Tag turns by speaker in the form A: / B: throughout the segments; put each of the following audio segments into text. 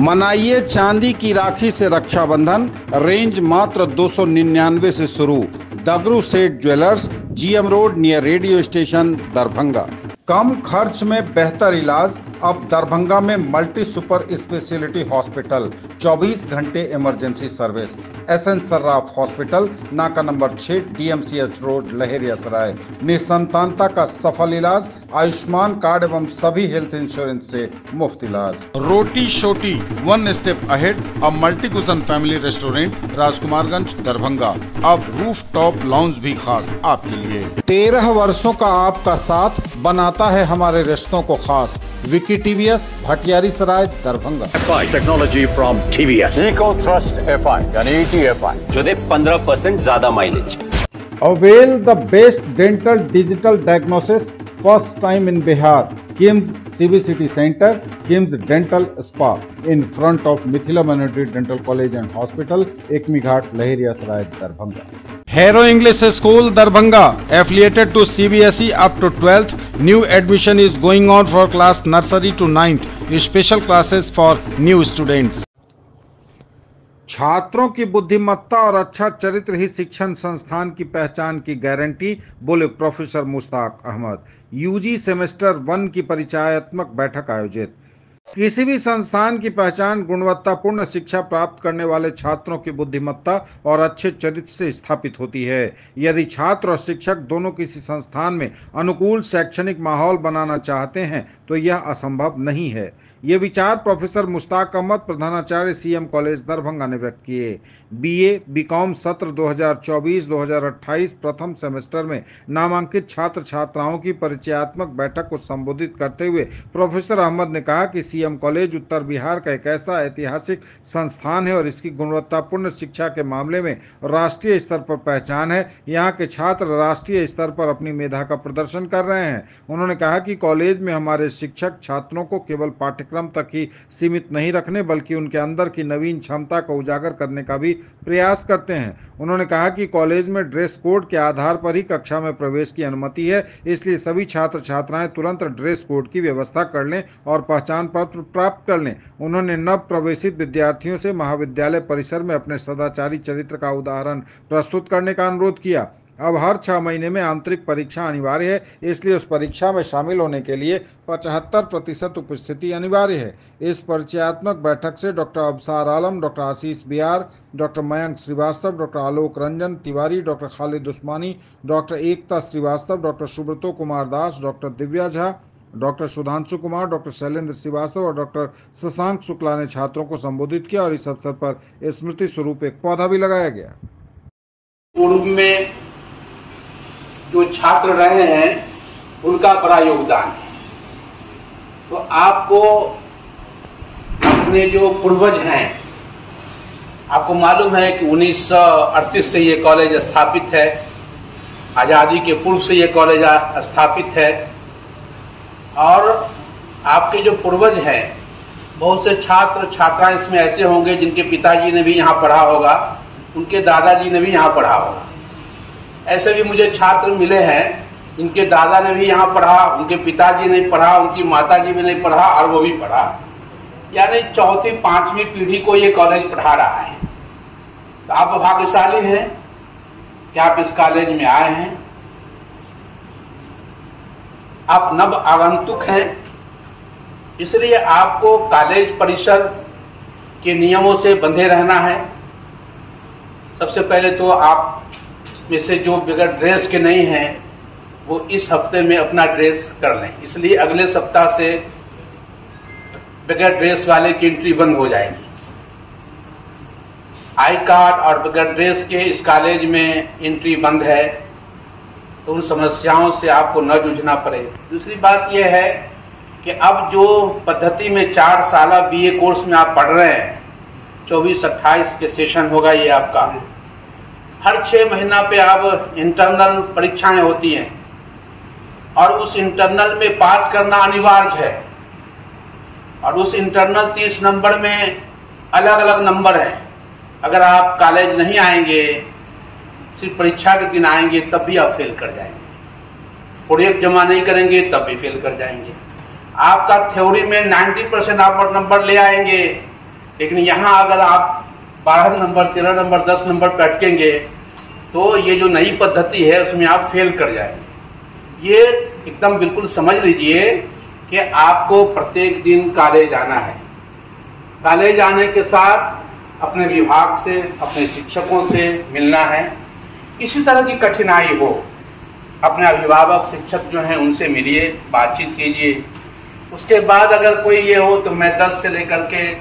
A: मनाइए चांदी की राखी से रक्षाबंधन। रेंज मात्र 299 से शुरू। Dagru Seth jewellers, GM road near radio station, Darbhanga. कम खर्च में बेहतर इलाज अब दरभंगा में मल्टी सुपर स्पेशलिटी हॉस्पिटल, 24 घंटे emergency service. SN Sarraf hospital, नाका नंबर 6, डीएमसीएच रोड, लहेरियासराय। निसंतानता का सफल इलाज, आयुष्मान कार्ड एवं सभी हेल्थ इंश्योरेंस से मुफ्त इलाज।
B: रोटी शोटी, वन स्टेप अहेड, अब multi cushion family restaurant, Rajkumarganj, Darbhanga. अब रूफ टॉप लाउंज भी खास आपके लिए।
A: 13 वर्षों का आपका साथ बनाता है हमारे रिश्तों को खास। Vicky TVS, Bhatiyari Sarai, Darbhanga.
C: FI technology from TVS, eco thrust FI यानी ETFI जो दे 15% ज्यादा mileage.
A: Avail the best dental digital diagnosis first time in Bihar. KIMS CBCT Center, KIMS Dental Spa in front of Mithila Minority Dental College and Hospital, Ekmi Ghat, Lahiriasaraय, Darbhanga.
B: Hero English School, Darbhanga, affiliated to CBSE up to 12th. New admission is going on for class nursery to 9th. Special classes for new students. छात्रों की बुद्धिमत्ता और अच्छा चरित्र ही शिक्षण संस्थान की पहचान की गारंटी, बोले professor Mushtaq Ahmad. UG semester 1 की परिचयात्मक बैठक आयोजित। किसी भी संस्थान की पहचान गुणवत्तापूर्ण शिक्षा प्राप्त करने वाले छात्रों की बुद्धिमत्ता और अच्छे चरित्र से स्थापित होती है। यदि छात्र और शिक्षक दोनों किसी संस्थान में अनुकूल शैक्षणिक माहौल बनाना चाहते हैं तो यह असंभव नहीं है। ये विचार प्रोफेसर मुश्ताक अहमद, प्रधानाचार्य सीएम कॉलेज दरभंगा ने व्यक्त किए। बीए बीकॉम सत्र 2024-2028 प्रथम सेमेस्टर में नामांकित छात्र छात्राओं की परिचयात्मक बैठक को संबोधित करते हुए प्रोफेसर अहमद ने कहा कि सीएम कॉलेज उत्तर बिहार का एक ऐसा ऐतिहासिक संस्थान है और इसकी गुणवत्तापूर्ण शिक्षा के मामले में राष्ट्रीय स्तर पर पहचान है। यहाँ के छात्र राष्ट्रीय स्तर पर अपनी मेधा का प्रदर्शन कर रहे हैं। उन्होंने कहा कि कॉलेज में हमारे शिक्षक छात्रों को केवल पाठ्यक्रम तक ही सीमित नहीं रखने बल्कि उनके अंदर की नवीन क्षमता को उजागर करने का भी प्रयास करते हैं। उन्होंने कहा कि कॉलेज में ड्रेस कोड के आधार पर ही कक्षा में प्रवेश की अनुमति है, इसलिए सभी छात्र छात्राएं तुरंत ड्रेस कोड की व्यवस्था कर लें और पहचान पत्र प्राप्त कर लें। उन्होंने नव प्रवेशित विद्यार्थियों से महाविद्यालय परिसर में अपने सदाचारी चरित्र का उदाहरण प्रस्तुत करने का अनुरोध किया। अब हर 6 महीने में आंतरिक परीक्षा अनिवार्य है, इसलिए उस परीक्षा में शामिल होने के लिए 75% उपस्थिति अनिवार्य है। इस परिचयात्मक बैठक से doctor Absar Alam, doctor Ashish Bihar, doctor Mayank Srivastava, doctor Alok Ranjan Tiwari, doctor Khalid Usmani, doctor Ekta Srivastava, doctor Subrato Kumar Das, doctor Divya Jha, doctor Sudhanshu Kumar, doctor Shailendra Srivastava और डॉक्टर शशांक शुक्ला ने छात्रों को संबोधित किया और इस अवसर पर स्मृति स्वरूप एक पौधा भी लगाया गया।
D: पूर्व में जो छात्र रहे हैं उनका बड़ा योगदान है, तो आपको अपने जो पूर्वज हैं, आपको मालूम है कि 1938 से ये कॉलेज स्थापित है, आज़ादी के पूर्व से ये कॉलेज स्थापित है और आपके जो पूर्वज हैं बहुत से छात्र छात्राएं इसमें ऐसे होंगे जिनके पिताजी ने भी यहाँ पढ़ा होगा, उनके दादाजी ने भी यहाँ पढ़ा होगा। ऐसे भी मुझे छात्र मिले हैं जिनके दादा ने भी यहाँ पढ़ा, उनके पिताजी ने पढ़ा, उनकी माताजी ने नहीं पढ़ा और वो भी पढ़ा, यानी चौथी 5वीं पीढ़ी को ये कॉलेज पढ़ा रहा है। तो आप भाग्यशाली हैं कि आप इस कॉलेज में आए हैं। आप नव आगंतुक हैं, इसलिए आपको कॉलेज परिसर के नियमों से बंधे रहना है। सबसे पहले तो आप में से जो बगैर ड्रेस के नहीं हैं वो इस हफ्ते में अपना ड्रेस कर लें, इसलिए अगले सप्ताह से बगैर ड्रेस वाले की एंट्री बंद हो जाएगी। आई कार्ड और बगैर ड्रेस के इस कॉलेज में एंट्री बंद है, तो उन समस्याओं से आपको न जूझना पड़े। दूसरी बात यह है कि अब जो पद्धति में 4 साल बीए कोर्स में आप पढ़ रहे हैं, 24-28 के सेशन होगा ये आपका। हर 6 महीना पे आप इंटरनल परीक्षाएं होती हैं और उस इंटरनल में पास करना अनिवार्य है और उस इंटरनल 30 नंबर में अलग अलग नंबर हैं। अगर आप कॉलेज नहीं आएंगे, सिर्फ परीक्षा के दिन आएंगे, तब भी आप फेल कर जाएंगे। प्रोजेक्ट जमा नहीं करेंगे तब भी फेल कर जाएंगे। आपका थ्योरी में 90% आप नंबर ले आएंगे, लेकिन यहाँ अगर आप 12 नंबर, 13 नंबर, 10 नंबर पे अटकेंगे तो ये जो नई पद्धति है उसमें आप फेल कर जाएंगे। ये एकदम बिल्कुल समझ लीजिए कि आपको प्रत्येक दिन कॉलेज आना है। कॉलेज आने के साथ अपने विभाग से, अपने शिक्षकों से मिलना है। किसी तरह की कठिनाई हो, अपने अभिभावक, शिक्षक जो हैं उनसे मिलिए, बातचीत कीजिए। उसके बाद अगर कोई ये हो तो मैं 10 से लेकर के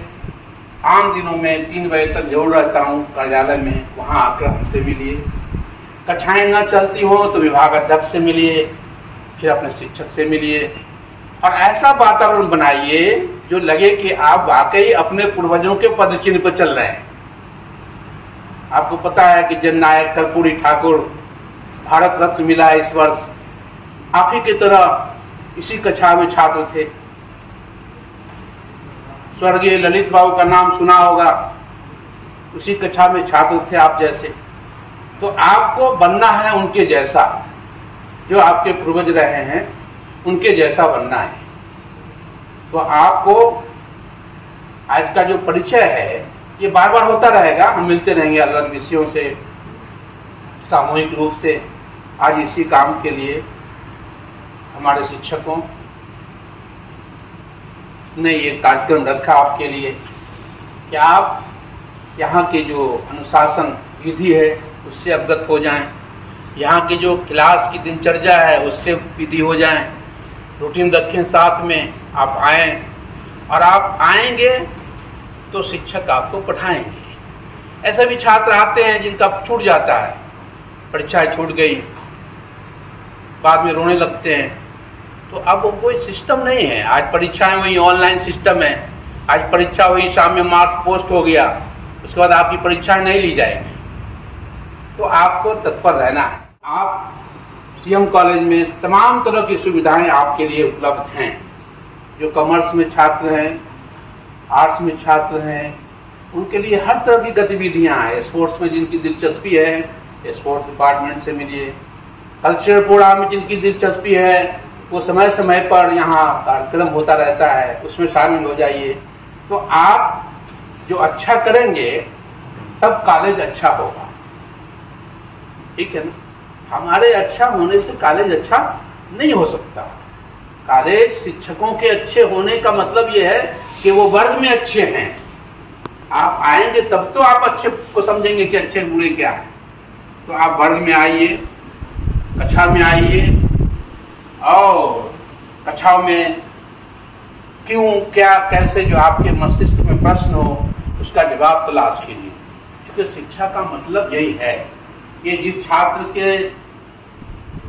D: आम दिनों में 3 बजे तक जरूर रहता हूँ कार्यालय में, वहाँ आकर हमसे मिलिए। कक्षाएँ न चलती हो तो विभाग अध्यक्ष से मिलिए, फिर अपने शिक्षक से मिलिए और ऐसा वातावरण बनाइए जो लगे कि आप वाकई अपने पूर्वजों के पदचिन्ह पर चल रहे हैं। आपको पता है कि जननायक कर्पूरी ठाकुर भारत रत्न मिला है इस वर्ष, आप ही की तरह इसी कक्षा में छात्र थे। स्वर्गीय ललित बाबू का नाम सुना होगा, उसी कक्षा में छात्र थे आप जैसे। तो आपको बनना है उनके जैसा, जो आपके पूर्वज रहे हैं उनके जैसा बनना है। तो आपको आज का जो परिचय है ये बार बार होता रहेगा, हम मिलते रहेंगे अलग विषयों से, सामूहिक रूप से। आज इसी काम के लिए हमारे शिक्षकों ने ये कार्यक्रम रखा आपके लिए कि आप यहाँ के जो अनुशासन विधि है उससे अवगत हो जाएं, यहाँ की जो क्लास की दिनचर्या है उससे विधि हो जाएं, रूटीन रखें साथ में। आप आएँ और आप आएंगे तो शिक्षक आपको पढ़ाएंगे। ऐसे भी छात्र आते हैं जिनका छूट जाता है, परीक्षाएं छूट गई, बाद में रोने लगते हैं। तो अब वो कोई सिस्टम नहीं है। आज परीक्षाएं हुई, ऑनलाइन सिस्टम है। आज परीक्षा हुई, शाम में मार्क्स पोस्ट हो गया, उसके बाद आपकी परीक्षाएं नहीं ली जाएगी। तो आपको तत्पर रहना है। आप सीएम कॉलेज में तमाम तरह की सुविधाएं आपके लिए उपलब्ध हैं। जो कॉमर्स में छात्र हैं, आर्ट्स में छात्र हैं, उनके लिए हर तरह की गतिविधियां हैं। स्पोर्ट्स में जिनकी दिलचस्पी है स्पोर्ट्स डिपार्टमेंट से मिलिए। कल्चरल प्रोग्राम में जिनकी दिलचस्पी है वो समय समय पर यहाँ कार्यक्रम होता रहता है, उसमें शामिल हो जाइए। तो आप जो अच्छा करेंगे तब कॉलेज अच्छा होगा, ठीक है ना। हमारे अच्छा होने से कॉलेज अच्छा नहीं हो सकता। कॉलेज शिक्षकों के अच्छे होने का मतलब ये है कि वो वर्ग में अच्छे हैं। आप आएंगे तब तो आप अच्छे को समझेंगे कि अच्छे बुरे क्या है। तो आप वर्ग में आइए, कक्षा में आइए और कक्षाओं में क्यों, क्या, कैसे जो आपके मस्तिष्क में प्रश्न हो उसका जवाब तलाश कीजिए। क्योंकि शिक्षा का मतलब यही है। ये जिस छात्र के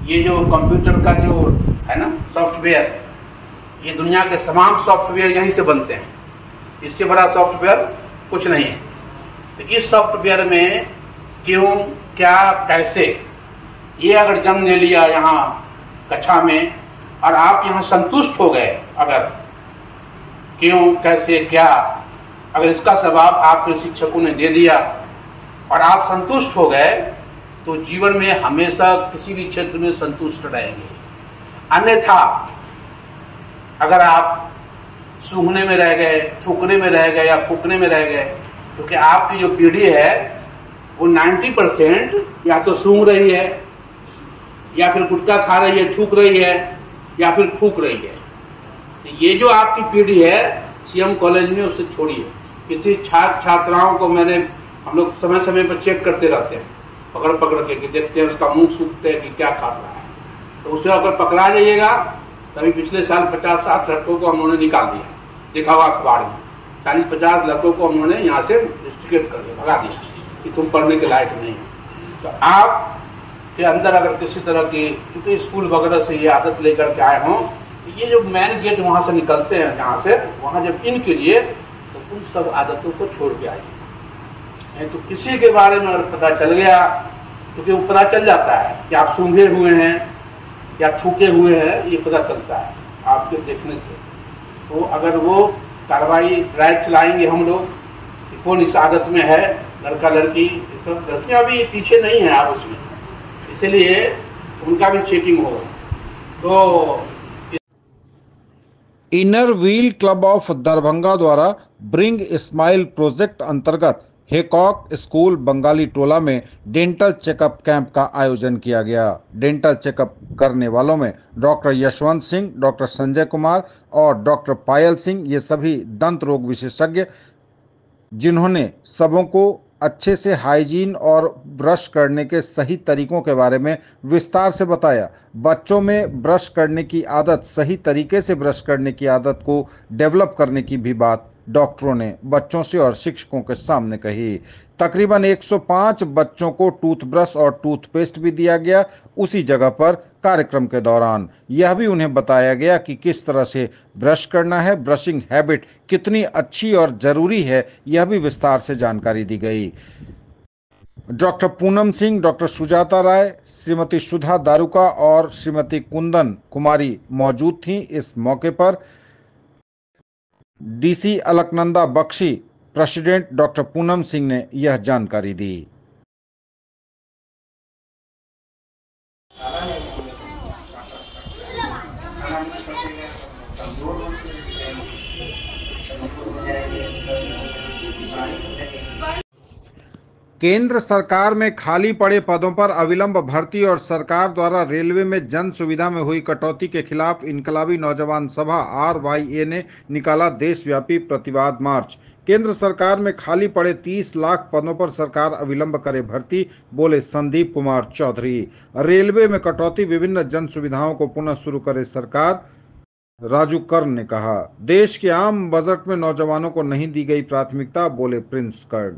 D: ये जो कंप्यूटर का जो है ना सॉफ्टवेयर, ये दुनिया के तमाम सॉफ्टवेयर यहीं से बनते हैं। इससे बड़ा सॉफ्टवेयर कुछ नहीं है। तो इस सॉफ्टवेयर में क्यों, क्या, कैसे, ये अगर जन्म ले लिया यहाँ कक्षा में और आप यहाँ संतुष्ट हो गए, अगर क्यों, कैसे, क्या, अगर इसका जवाब आपके शिक्षकों ने दे दिया और आप संतुष्ट हो गए तो जीवन में हमेशा किसी भी क्षेत्र में संतुष्ट रहेंगे। अन्यथा अगर आप सूंघने में रह गए, थूकने में रह गए या फूकने में रह गए, क्योंकि आपकी जो पीढ़ी है वो 90% या तो सूंघ रही है या फिर गुटखा खा रही है, थूक रही है या फिर फूक रही है। तो ये जो आपकी पीढ़ी है सीएम कॉलेज में, उसे छोड़िए। किसी छात्राओं को हम लोग समय समय पर चेक करते रहते हैं, पकड़ पकड़ के देखते हैं, उसका मुंह सूखते हैं कि क्या खा रहा है। तो उसे अगर पकड़ा जाइएगा, तभी पिछले साल 50-60 लड़कों को हम लोगों ने निकाल दिया, देखा हुआ अखबार में। 40-50 लड़कों को हम लोगों ने यहाँ से डिस्ट्रिक्ट कर दिया, भगा दिया कि तुम पढ़ने के लायक नहीं हो। तो आप के अंदर अगर किसी तरह की, क्योंकि स्कूल वगैरह से ये आदत लेकर के आए हों, ये जो मेन गेट वहाँ से निकलते हैं यहाँ से, वहाँ जब इन कीजिए तो उन सब आदतों को छोड़ के आइए। तो किसी के बारे में अगर पता चल गया, क्योंकि वो पता चल जाता है कि आप सूंघे हुए हैं या थूके हुए हैं, ये पता चलता है आपके देखने से। तो अगर वो कार्रवाई ड्राइव चलाएंगे हम लोग कि कौन इस आदत में है, लड़का लड़की, ये सब लड़कियाँ भी पीछे नहीं है आप उसमें, इसलिए उनका भी चेकिंग होगा। तो
B: inner wheel club of Darbhanga द्वारा ब्रिंग स्माइल प्रोजेक्ट अंतर्गत हेकॉक स्कूल बंगाली टोला में डेंटल चेकअप कैंप का आयोजन किया गया। डेंटल चेकअप करने वालों में डॉक्टर यशवंत सिंह, डॉक्टर संजय कुमार और डॉक्टर पायल सिंह, ये सभी दंत रोग विशेषज्ञ, जिन्होंने सबों को अच्छे से हाइजीन और ब्रश करने के सही तरीकों के बारे में विस्तार से बताया। बच्चों में ब्रश करने की आदत, सही तरीके से ब्रश करने की आदत को डेवलप करने की भी बात डॉक्टरों ने बच्चों से और शिक्षकों के सामने कही। तकरीबन 105 बच्चों को टूथब्रश और टूथपेस्ट भी दिया गया। उसी जगह पर कार्यक्रम के दौरान यह भी उन्हें बताया गया कि किस तरह से ब्रश करना है, ब्रशिंग हैबिट कितनी अच्छी और जरूरी है, यह भी विस्तार से जानकारी दी गई। डॉक्टर पूनम सिंह, डॉक्टर सुजाता राय, श्रीमती सुधा दारुका और श्रीमती कुंदन कुमारी मौजूद थीं। इस मौके पर DC Alaknanda Bakshi, president doctor Poonam Singh ने यह जानकारी दी। केंद्र सरकार में खाली पड़े पदों पर अविलंब भर्ती और सरकार द्वारा रेलवे में जन सुविधा में हुई कटौती के खिलाफ इनकलाबी नौजवान सभा RYA ने निकाला देशव्यापी प्रतिवाद मार्च। केंद्र सरकार में खाली पड़े 30 लाख पदों पर सरकार अविलंब करे भर्ती, बोले संदीप कुमार चौधरी। रेलवे में कटौती, विभिन्न जन सुविधाओं को पुनः शुरू करे सरकार, राजू कर्ण ने कहा। देश के आम बजट में नौजवानों को नहीं दी गई प्राथमिकता, बोले प्रिंस कर्ण।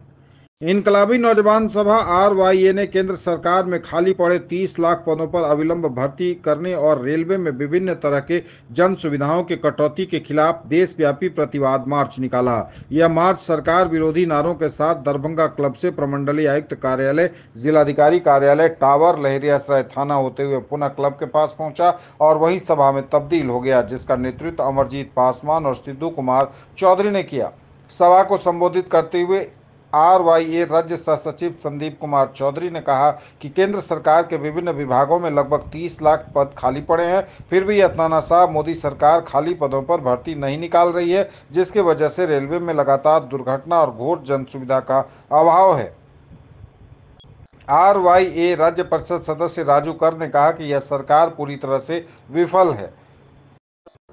B: इनकलाबी नौजवान सभा RYA ने केंद्र सरकार में खाली पड़े 30 लाख पदों पर अविलंब भर्ती करने और रेलवे में विभिन्न तरह के जन सुविधाओं के कटौती के खिलाफ देशव्यापी प्रतिवाद मार्च निकाला। यह मार्च सरकार विरोधी नारों के साथ दरभंगा क्लब से प्रमंडलीय आयुक्त कार्यालय, जिलाधिकारी कार्यालय, टावर, लहेरियासराय थाना होते हुए पुनः क्लब के पास पहुंचा और वही सभा में तब्दील हो गया, जिसका नेतृत्व अमरजीत पासवान और सिद्धू कुमार चौधरी ने किया। सभा को संबोधित करते हुए RYA राज्य सह सचिव संदीप कुमार चौधरी ने कहा कि केंद्र सरकार के विभिन्न विभागों में लगभग 30 लाख पद खाली पड़े हैं, फिर भी यह तानाशाह मोदी सरकार खाली पदों पर भर्ती नहीं निकाल रही है, जिसकी वजह से रेलवे में लगातार दुर्घटना और घोर जन सुविधा का अभाव है। RYA राज्य परिषद सदस्य राजू कर्ण ने कहा कि यह सरकार पूरी तरह से विफल है।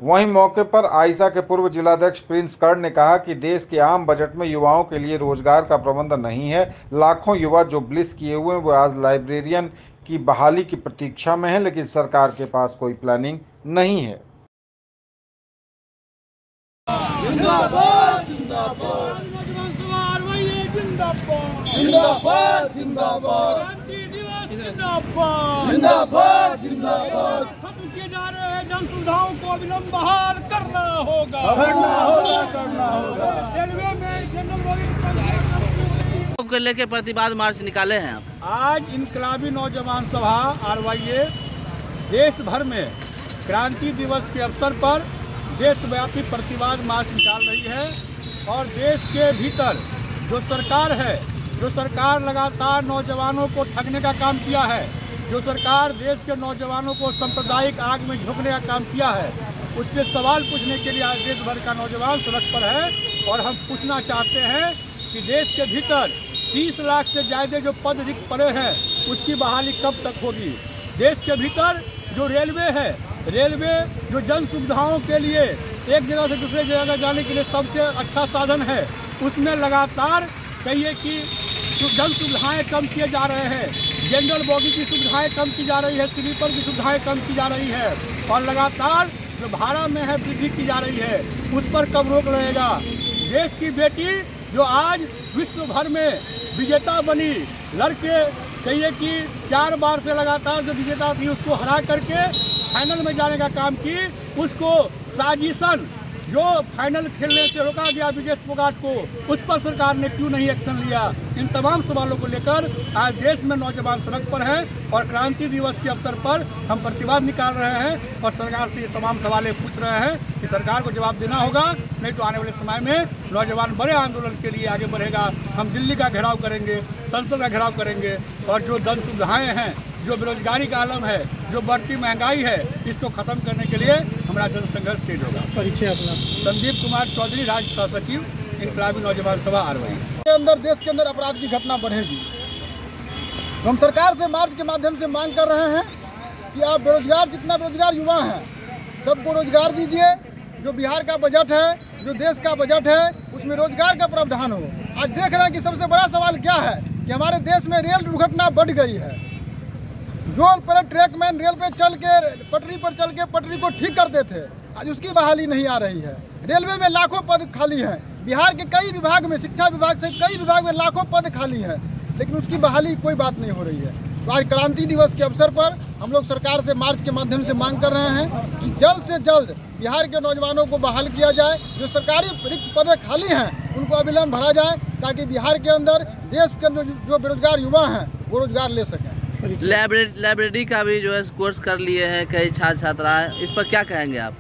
B: वहीं मौके पर आइसा के पूर्व जिलाध्यक्ष प्रिंस कर्ण ने कहा कि देश के आम बजट में युवाओं के लिए रोजगार का प्रबंध नहीं है। लाखों युवा जो ब्लिस किए हुए हैं वो आज लाइब्रेरियन की बहाली की प्रतीक्षा में है, लेकिन सरकार के पास कोई प्लानिंग नहीं है।
E: जिंदाबाद जिंदाबाद जिंदाबाद जिंदाबाद जिंदाबाद जिंदाबाद जिंदाबाद। खत्म किए जा रहे हैं जन सुविधाओं को अविलंब बहाल करना होगा, करना होगा, करना होगा। रेलवे में जनरल
F: को लेकर प्रतिवाद मार्च निकाले हैं आप।
E: आज इनकलाबी नौजवान सभा RYA देश भर में क्रांति दिवस के अवसर पर देशव्यापी प्रतिवाद मार्च निकाल रही है और देश के भीतर जो सरकार है, जो सरकार लगातार नौजवानों को ठगने का काम किया है, जो सरकार देश के नौजवानों को सांप्रदायिक आग में झोंकने का काम किया है, उससे सवाल पूछने के लिए आज देश भर का नौजवान सड़क पर है। और हम पूछना चाहते हैं कि देश के भीतर 30 लाख से ज़्यादा जो पद रिक्त पड़े हैं उसकी बहाली कब तक होगी। देश के भीतर जो रेलवे है, रेलवे जो जन सुविधाओं के लिए एक जगह से दूसरे जगह जाने के लिए सबसे अच्छा साधन है, उसमें लगातार कहिए कि जन सुविधाएँ कम किए जा रहे हैं। जनरल बोगी की सुविधाएं कम की जा रही है, स्लीपर की सुविधाएं कम की जा रही है और लगातार जो भाड़ा में है वृद्धि की जा रही है, उस पर कब रोक लगेगा। देश की बेटी जो आज विश्व भर में विजेता बनी, लड़के कहिए कि 4 बार से लगातार जो विजेता थी उसको हरा करके फाइनल में जाने का काम की, उसको साजिशन जो फाइनल खेलने से रोका गया विजेश फोगाट को, उस पर सरकार ने क्यों नहीं एक्शन लिया। इन तमाम सवालों को लेकर आज देश में नौजवान सड़क पर हैं और क्रांति दिवस के अवसर पर हम प्रतिवाद निकाल रहे हैं और सरकार से ये तमाम सवालें पूछ रहे हैं कि सरकार को जवाब देना होगा, नहीं तो आने वाले समय में नौजवान बड़े आंदोलन के लिए आगे बढ़ेगा। हम दिल्ली का घेराव करेंगे, संसद का घेराव करेंगे और जो जन सुविधाएँ हैं, जो बेरोजगारी का आलम है, जो बढ़ती महंगाई है, इसको ख़त्म करने के लिए हम हमारा जनसंघर्ष तेज होगा। परिचय अपना? संदीप कुमार चौधरी, राज्य सहसचिव इनकलाबी नौजवान सभा आरवाई।
G: के अंदर देश के अंदर अपराध की घटना बढ़ेगी। तो हम सरकार से मार्च के माध्यम से मांग कर रहे हैं कि आप बेरोजगार, जितना बेरोजगार युवा हैं सबको रोजगार दीजिए। जो बिहार का बजट है, जो देश का बजट है, उसमें रोजगार का प्रावधान हो। आज देख रहे हैं कि सबसे बड़ा सवाल क्या है कि हमारे देश में रेल दुर्घटना बढ़ गई है। जो पहले ट्रैकमैन रेल पे चल के पटरी पर चल के पटरी को ठीक करते थे, आज उसकी बहाली नहीं आ रही है। रेलवे में लाखों पद खाली हैं। बिहार के कई विभाग में, शिक्षा विभाग से कई विभाग में लाखों पद खाली हैं, लेकिन उसकी बहाली कोई बात नहीं हो रही है। तो आज क्रांति दिवस के अवसर पर हम लोग सरकार से मार्च के माध्यम से मांग कर रहे हैं कि जल्द से जल्द बिहार के नौजवानों को बहाल किया जाए। जो सरकारी रिक्त पदें खाली हैं उनको अविलंब भरा जाए, ताकि बिहार के अंदर, देश के अंदर जो बेरोजगार युवा हैं वो रोजगार ले सकें।
F: लाइब्रेरी का भी जो है कोर्स कर लिए हैं कई छात्र छात्राएं, इस पर क्या कहेंगे आप?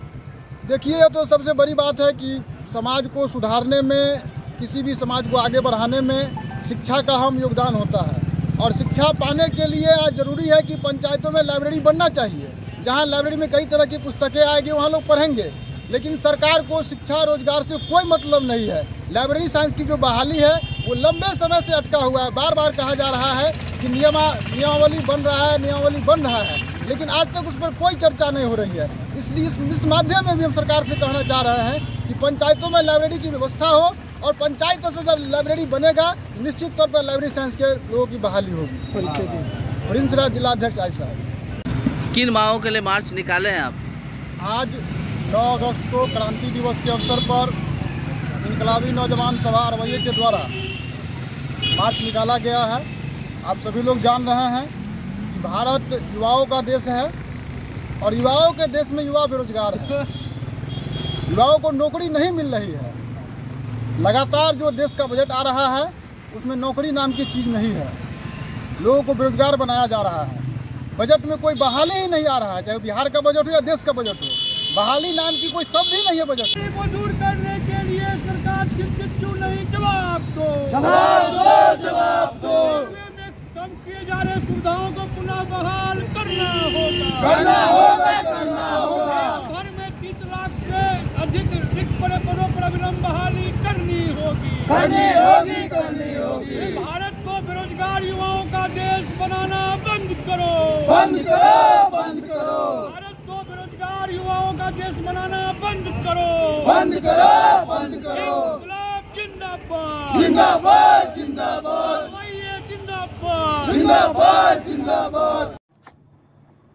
G: देखिए, ये तो सबसे बड़ी बात है कि समाज को सुधारने में, किसी भी समाज को आगे बढ़ाने में शिक्षा का अहम योगदान होता है। और शिक्षा पाने के लिए आज जरूरी है कि पंचायतों में लाइब्रेरी बनना चाहिए। जहाँ लाइब्रेरी में कई तरह की पुस्तकें आएगी वहाँ लोग पढ़ेंगे, लेकिन सरकार को शिक्षा रोजगार से कोई मतलब नहीं है। लाइब्रेरी साइंस की जो बहाली है वो लंबे समय से अटका हुआ है। बार बार कहा जा रहा है कि नियमावली बन रहा है, लेकिन आज तक उस पर कोई चर्चा नहीं हो रही है। इसलिए इस माध्यम में भी हम सरकार से कहना चाह रहे हैं कि पंचायतों में लाइब्रेरी की व्यवस्था हो, और पंचायत में जब लाइब्रेरी बनेगा निश्चित तौर पर लाइब्रेरी साइंस के लोगों की बहाली होगी। प्रिंस राज, जिलाध्यक्ष आई साहब।
F: किन मांगों के लिए मार्च निकाले हैं आप?
G: आज 9 अगस्त को क्रांति दिवस के अवसर पर इनकलाबी नौजवान सभा अरवैये के द्वारा मार्च निकाला गया है। आप सभी लोग जान रहे हैं कि भारत युवाओं का देश है, और युवाओं के देश में युवा बेरोजगार है। युवाओं को नौकरी नहीं मिल रही है। लगातार जो देश का बजट आ रहा है उसमें नौकरी नाम की चीज़ नहीं है। लोगों को बेरोजगार बनाया जा रहा है। बजट में कोई बहाली ही नहीं आ रहा है, चाहे बिहार का बजट हो या देश का बजट हो। बहाली नाम की कोई शब्द ही नहीं है बजट
E: को दूर करने के लिए सरकार क्यों नहीं जवाब दो। कम किए जा रहे सुविधाओं को पुनः बहाल करना होगा। भर में 30 लाख से अधिक रिक्त पदों पर अविलंब बहाली करनी होगी। भारत को बेरोजगार युवाओं का देश बनाना बंद करो। भारत को बेरोजगार युवाओं का देश बनाना बंद करो। जिंदाबाद।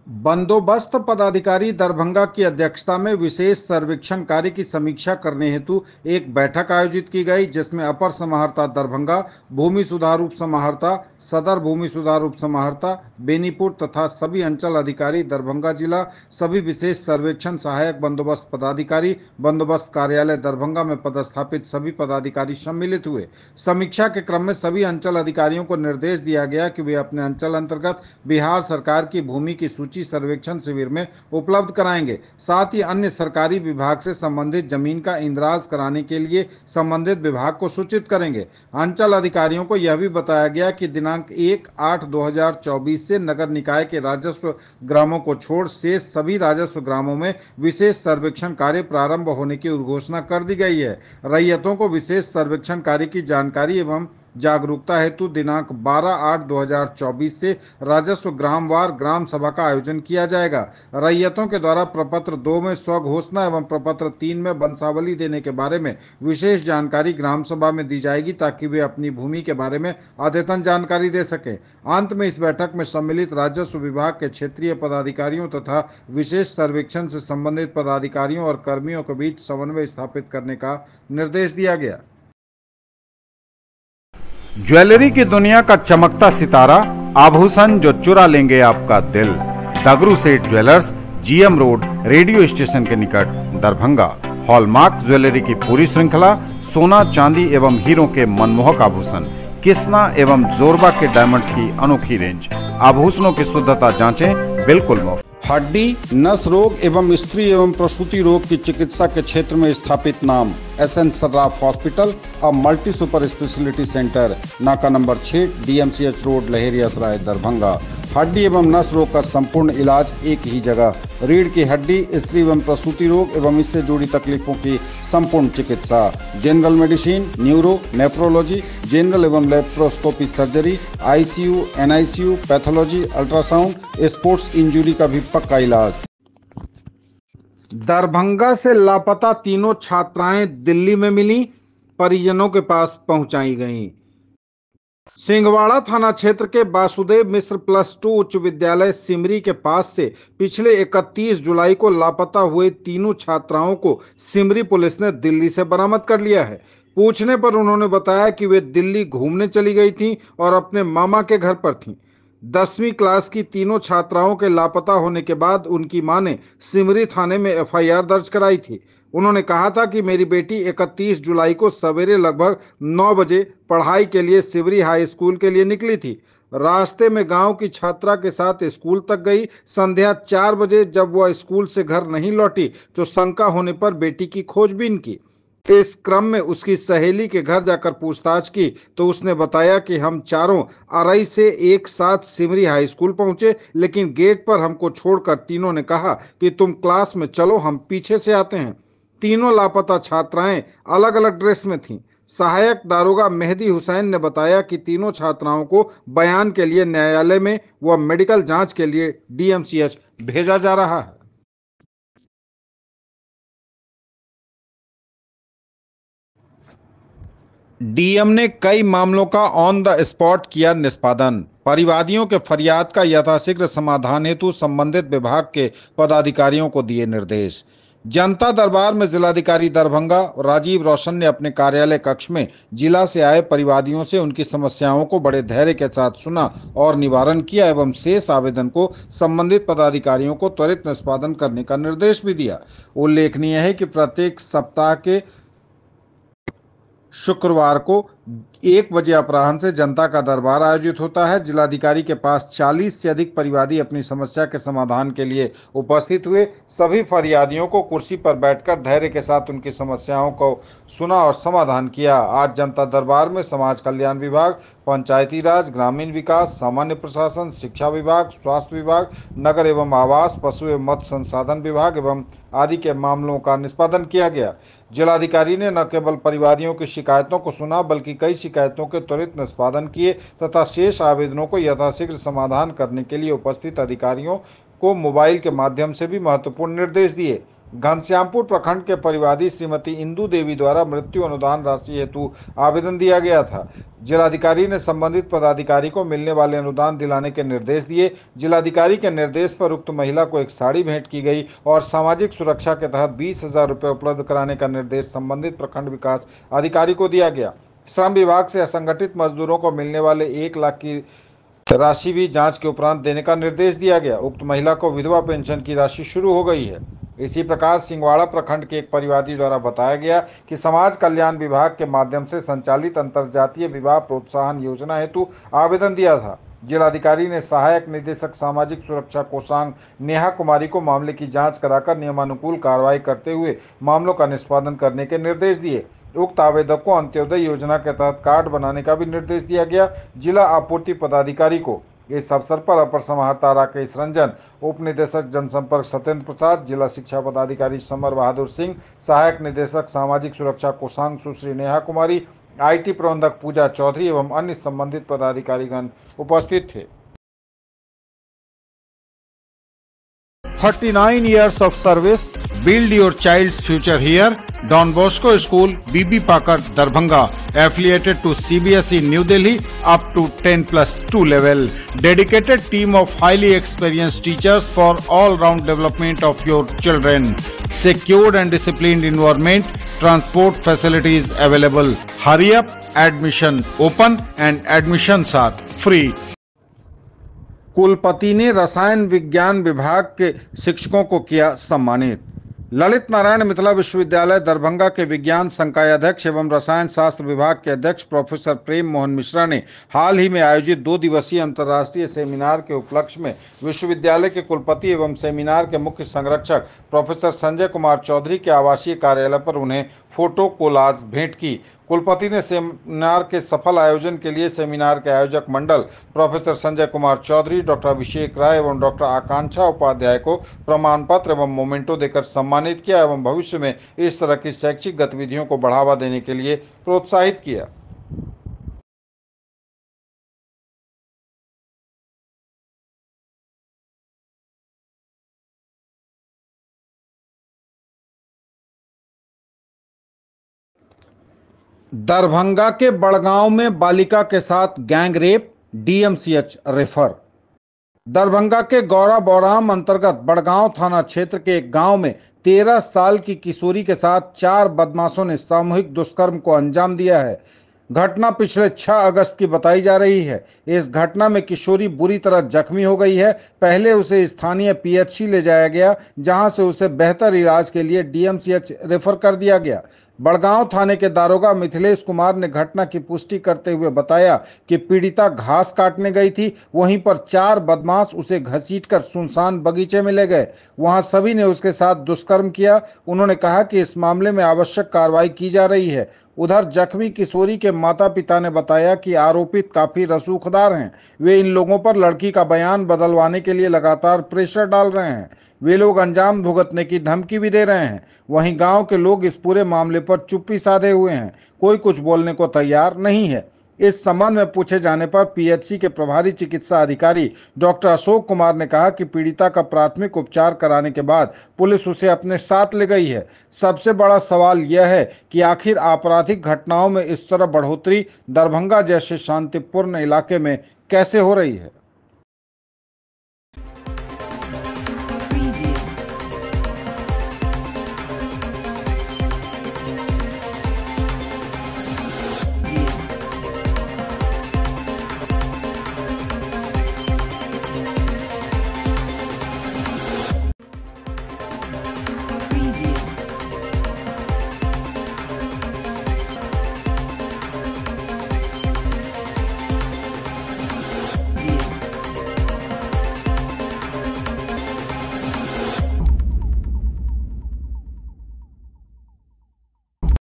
B: बंदोबस्त पदाधिकारी दरभंगा की अध्यक्षता में विशेष सर्वेक्षण कार्य की समीक्षा करने हेतु एक बैठक आयोजित की गई, जिसमें अपर समाहर्ता दरभंगा, भूमि सुधार उप समाहर्ता, सदर भूमि सुधार उप समाहर्ता बेनीपुर तथा सभी अंचल अधिकारी दरभंगा जिला, सभी विशेष सर्वेक्षण सहायक बंदोबस्त पदाधिकारी, बंदोबस्त कार्यालय दरभंगा में पदस्थापित सभी पदाधिकारी सम्मिलित हुए। समीक्षा के क्रम में सभी अंचल अधिकारियों को निर्देश दिया गया कि वे अपने अंचल अंतर्गत बिहार सरकार की भूमि की सूची सर्वेक्षण शिविर में उपलब्ध कराएंगे। साथ ही अन्य सरकारी विभाग से संबंधित जमीन का इंद्राज कराने के लिए संबंधित विभाग को सूचित करेंगे। अंचल अधिकारियों को यह भी बताया गया कि दिनांक 1/8/2024 से नगर निकाय के राजस्व ग्रामों को छोड़ शेष सभी राजस्व ग्रामों में विशेष सर्वेक्षण कार्य प्रारंभ होने की घोषणा कर दी गई है। रैयतों को विशेष सर्वेक्षण कार्य की जानकारी एवं जागरूकता हेतु दिनांक 12/8/2024 से राजस्व ग्रामवार ग्राम सभा का आयोजन किया जाएगा। रैयतों के द्वारा प्रपत्र 2 में स्वघोषणा एवं प्रपत्र 3 में वंशावली देने के बारे में विशेष जानकारी ग्राम सभा में दी जाएगी, ताकि वे अपनी भूमि के बारे में अद्यतन जानकारी दे सके। अंत में इस बैठक में सम्मिलित राजस्व विभाग के क्षेत्रीय पदाधिकारियों तथा विशेष सर्वेक्षण से संबंधित पदाधिकारियों और कर्मियों के बीच समन्वय स्थापित करने का निर्देश दिया गया।
A: ज्वेलरी की दुनिया का चमकता सितारा, आभूषण जो चुरा लेंगे आपका दिल। दगरू Seth jewellers, GM road, radio station के निकट, दरभंगा। हॉलमार्क ज्वेलरी की पूरी श्रृंखला, सोना, चांदी एवं हीरों के मनमोहक आभूषण, किस्ना एवं जोरबा के डायमंड्स की अनोखी रेंज। आभूषणों की शुद्धता जांचें बिल्कुल मुफ्त।
B: हड्डी, नस रोग एवं स्त्री एवं प्रसूति रोग की चिकित्सा के क्षेत्र में स्थापित नाम SN सर्राफ हॉस्पिटल, अब मल्टी सुपर स्पेशलिटी सेंटर, नाका नंबर 6, DMCH रोड, लहेरिया सराय, दरभंगा।
A: हड्डी एवं नस रोग का संपूर्ण इलाज एक ही जगह। रीढ़ की हड्डी, स्त्री एवं प्रसूति रोग एवं इससे जुड़ी तकलीफों की संपूर्ण चिकित्सा। General medicine, neuro, nephrology, general एवं laparoscopy surgery, ICU, NICU, pathology, ultrasound, sports injury का भी पक्का इलाज।
B: दरभंगा से लापता तीनों छात्राएं दिल्ली में मिली, परिजनों के पास पहुंचाई गईं। सिंहवाड़ा थाना क्षेत्र के वासुदेव मिश्र +2 उच्च विद्यालय सिमरी के पास से पिछले 31 जुलाई को लापता हुए तीनों छात्राओं को सिमरी पुलिस ने दिल्ली से बरामद कर लिया है। पूछने पर उन्होंने बताया कि वे दिल्ली घूमने चली गई थीं और अपने मामा के घर पर थीं। 10वीं क्लास की तीनों छात्राओं के लापता होने के बाद उनकी मां ने सिमरी थाने में एफआईआर दर्ज कराई थी। उन्होंने कहा था कि मेरी बेटी 31 जुलाई को सवेरे लगभग 9 बजे पढ़ाई के लिए सिमरी हाई स्कूल के लिए निकली थी। रास्ते में गांव की छात्रा के साथ स्कूल तक गई। संध्या 4 बजे जब वह स्कूल से घर नहीं लौटी तो शंका होने पर बेटी की खोजबीन की। इस क्रम में उसकी सहेली के घर जाकर पूछताछ की तो उसने बताया कि हम चारों अरई से एक साथ सिमरी हाई स्कूल पहुंचे, लेकिन गेट पर हमको छोड़कर तीनों ने कहा कि तुम क्लास में चलो, हम पीछे से आते हैं। तीनों लापता छात्राएं अलग अलग ड्रेस में थीं। सहायक दारोगा मेहदी हुसैन ने बताया कि तीनों छात्राओं को बयान के लिए न्यायालय में व मेडिकल जांच के लिए डीएमसीएच भेजा जा रहा है। डीएम ने कई मामलों का ऑन द स्पॉट किया निष्पादन। परिवादियों के फरियाद का यथाशीघ्र समाधान हेतु संबंधित विभाग के पदाधिकारियों को दिए निर्देश। जनता दरबार में जिलाधिकारी दरभंगा राजीव रोशन ने अपने कार्यालय कक्ष में जिला से आए परिवादियों से उनकी समस्याओं को बड़े धैर्य के साथ सुना और निवारण किया एवं शेष आवेदन को संबंधित पदाधिकारियों को त्वरित निष्पादन करने का निर्देश भी दिया। उल्लेखनीय है कि प्रत्येक सप्ताह के शुक्रवार को 1 बजे अपराह्न से जनता का दरबार आयोजित होता है। जिलाधिकारी के पास 40 से अधिक परिवादी अपनी समस्या के समाधान के लिए उपस्थित हुए। सभी फरियादियों को कुर्सी पर बैठकर धैर्य के साथ उनकी समस्याओं को सुना और समाधान किया। आज जनता दरबार में समाज कल्याण विभाग, पंचायती राज, ग्रामीण विकास, सामान्य प्रशासन, शिक्षा विभाग, स्वास्थ्य विभाग, नगर एवं आवास, पशु एवं मत्स्य संसाधन विभाग एवं आदि के मामलों का निष्पादन किया गया। जिलाधिकारी ने न केवल परिवादियों की शिकायतों को सुना बल्कि कई शिकायतों के त्वरित निष्पादन किए तथा शेष आवेदनों को यथाशीघ्र समाधान करने के लिए उपस्थित अधिकारियों को मोबाइल के माध्यम से भी महत्वपूर्ण निर्देश दिए। घनश्यामपुर प्रखंड के परिवादी श्रीमती इंदु देवी द्वारा मृत्यु अनुदान राशि हेतु आवेदन दिया गया था। जिलाधिकारी ने संबंधित पदाधिकारी को मिलने वाले अनुदान दिलाने के निर्देश दिए। जिलाधिकारी के निर्देश पर उक्त महिला को एक साड़ी भेंट की गई और सामाजिक सुरक्षा के तहत 20,000 रुपये उपलब्ध कराने का निर्देश संबंधित प्रखंड विकास अधिकारी को दिया गया। श्रम विभाग से असंगठित मजदूरों को मिलने वाले 1 लाख की राशि भी जांच के उपरांत देने का निर्देश दिया गया। उक्त महिला को विधवा पेंशन की राशि शुरू हो गई है। इसी प्रकार सिंहवाड़ा प्रखंड के एक परिवादी द्वारा बताया गया कि समाज कल्याण विभाग के माध्यम से संचालित अंतरजातीय विवाह प्रोत्साहन योजना हेतु आवेदन दिया था। जिलाधिकारी ने सहायक निदेशक सामाजिक सुरक्षा कोषांग नेहा कुमारी को मामले की जांच कराकर नियमानुकूल कार्रवाई करते हुए मामलों का निष्पादन करने के निर्देश दिए। उक्त आवेदक को अंत्योदय योजना के तहत कार्ड बनाने का भी निर्देश दिया गया। जिला आपूर्ति पदाधिकारी को इस अवसर पर अपर समाहर्ता राकेश रंजन, उप निदेशक जनसंपर्क सत्येंद्र प्रसाद, जिला शिक्षा पदाधिकारी समर बहादुर सिंह, सहायक निदेशक सामाजिक सुरक्षा कोषांग सुश्री नेहा कुमारी, आईटी प्रबंधक पूजा चौधरी एवं अन्य संबंधित पदाधिकारीगण उपस्थित थे। 39 years of service, build your child's future here. Don Bosco School, BB Pakar, Darbhanga, affiliated to CBSE New Delhi up to 10+2 level. Dedicated team of highly experienced teachers for all-round development of your children. Secured and disciplined environment, transport facilities available. Hurry up, admission open and admissions are free. कुलपति ने रसायन विज्ञान विभाग के शिक्षकों को किया सम्मानित। ललित नारायण मिथिला विश्वविद्यालय दरभंगा के विज्ञान संकाय अध्यक्ष एवं रसायन शास्त्र विभाग के अध्यक्ष प्रोफेसर प्रेम मोहन मिश्रा ने हाल ही में आयोजित 2 दिवसीय अंतर्राष्ट्रीय सेमिनार के उपलक्ष्य में विश्वविद्यालय के कुलपति एवं सेमिनार के मुख्य संरक्षक प्रोफेसर संजय कुमार चौधरी के आवासीय कार्यालय पर उन्हें फोटो कोलाज भेंट की। कुलपति ने सेमिनार के सफल आयोजन के लिए सेमिनार के आयोजक मंडल प्रोफेसर संजय कुमार चौधरी, डॉक्टर अभिषेक राय एवं डॉक्टर आकांक्षा उपाध्याय को प्रमाण पत्र एवं मोमेंटो देकर सम्मानित किया एवं भविष्य में इस तरह की शैक्षिक गतिविधियों को बढ़ावा देने के लिए प्रोत्साहित किया। दरभंगा के बड़गांव में बालिका के साथ gang rape, DMCH refer. Darbhanga के गौरा बौराम अंतर्गत बड़गांव थाना क्षेत्र के एक गांव में 13 साल की किशोरी के साथ 4 बदमाशों ने सामूहिक दुष्कर्म को अंजाम दिया है। घटना पिछले 6 अगस्त की बताई जा रही है। इस घटना में किशोरी बुरी तरह जख्मी हो गई है। पहले उसे स्थानीय पीएचसी ले जाया गया, जहां से उसे बेहतर इलाज के लिए डीएमसीएच रेफर कर दिया गया। बड़गांव थाने के दारोगा मिथिलेश कुमार ने घटना की पुष्टि करते हुए बताया कि पीड़िता घास काटने गई थी। वहीं पर 4 बदमाश उसे घसीटकर सुनसान बगीचे में ले गए। वहां सभी ने उसके साथ दुष्कर्म किया। उन्होंने कहा कि इस मामले में आवश्यक कार्रवाई की जा रही है। उधर जख्मी किशोरी के माता पिता ने बताया कि आरोपित काफी रसूखदार हैं। वे इन लोगों पर लड़की का बयान बदलवाने के लिए लगातार प्रेशर डाल रहे हैं। वे लोग अंजाम भुगतने की धमकी भी दे रहे हैं। वहीं गांव के लोग इस पूरे मामले पर चुप्पी साधे हुए हैं। कोई कुछ बोलने को तैयार नहीं है। इस संबंध में पूछे जाने पर पीएचसी के प्रभारी चिकित्सा अधिकारी डॉक्टर अशोक कुमार ने कहा कि पीड़िता का प्राथमिक उपचार कराने के बाद पुलिस उसे अपने साथ ले गई है। सबसे बड़ा सवाल यह है कि आखिर आपराधिक घटनाओं में इस तरह बढ़ोतरी दरभंगा जैसे शांतिपूर्ण इलाके में कैसे हो रही है।